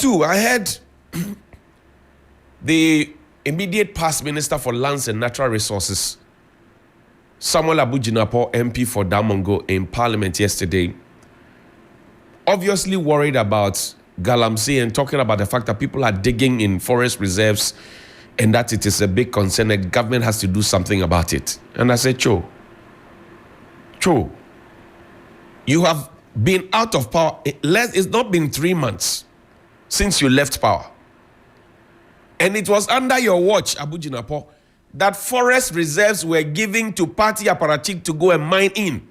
two, I heard the immediate past Minister for Lands and Natural Resources, Samuel Abu Jinapor, MP for Damongo, in Parliament yesterday, obviously worried about Galamsey and talking about the fact that people are digging in forest reserves and that it is a big concern. The government has to do something about it. And I said, Cho, you have been out of power. It's not been 3 months since you left power. And it was under your watch, Abu Jinapor, that forest reserves were given to party apparatchik to go and mine in.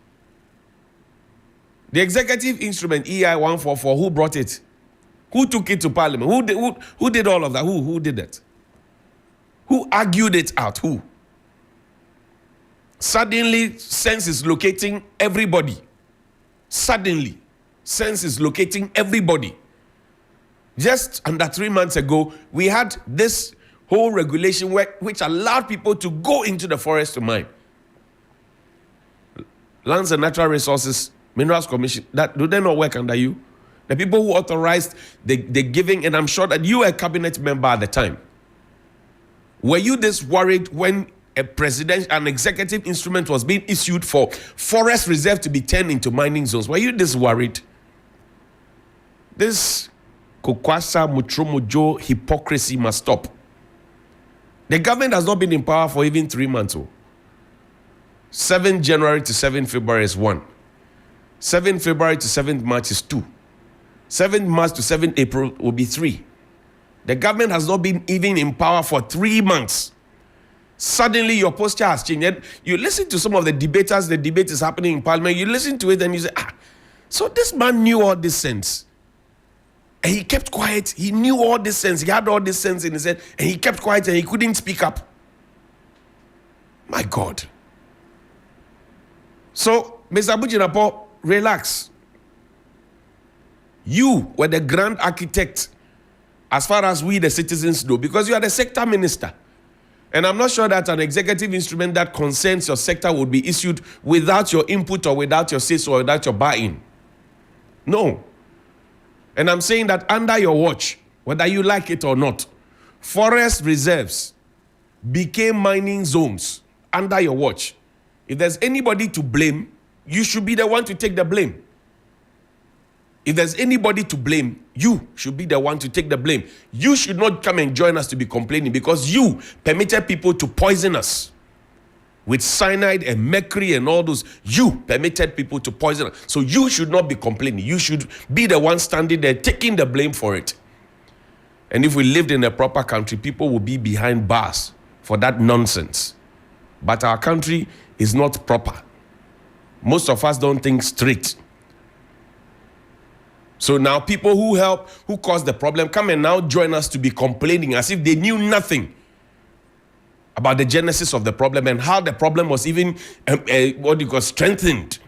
The executive instrument, EI 144, who brought it? Who took it to Parliament? Who did all of that? Who did that? Who argued it out? Who? Suddenly, sense is locating everybody. Suddenly, sense is locating everybody. Just under 3 months ago, we had this whole regulation which allowed people to go into the forest to mine. Lands and Natural Resources, Minerals Commission, do they not work under you? The people who authorized the giving, and I'm sure that you were a cabinet member at the time. Were you this worried when an executive instrument was being issued for forest reserve to be turned into mining zones? Were you this worried? This Kokwasa Mutromojo hypocrisy must stop. The government has not been in power for even 3 months. 7 January to 7 February is 1. 7 February to 7 March is 2. 7 March to 7 April will be 3. The government has not been even in power for 3 months. Suddenly your posture has changed. And you listen to some of the debaters, the debate is happening in Parliament, you listen to it and you say, so this man knew all this sense. And he kept quiet. He knew all this sense. He had all this sense in his head. And he kept quiet and he couldn't speak up. My God. So, Mr. Abu Jinapor, relax. You were the grand architect as far as we the citizens know, because you are the sector minister. And I'm not sure that an executive instrument that concerns your sector would be issued without your input or without your say-so or without your buy-in. No. And I'm saying that under your watch, whether you like it or not, forest reserves became mining zones under your watch. If there's anybody to blame, you should be the one to take the blame. If there's anybody to blame, you should be the one to take the blame. You should not come and join us to be complaining because you permitted people to poison us with cyanide and mercury and all those. You permitted people to poison us. So you should not be complaining. You should be the one standing there taking the blame for it. And if we lived in a proper country, people would be behind bars for that nonsense. But our country is not proper. Most of us don't think straight. So now people who caused the problem come and now join us to be complaining as if they knew nothing about the genesis of the problem and how the problem was even strengthened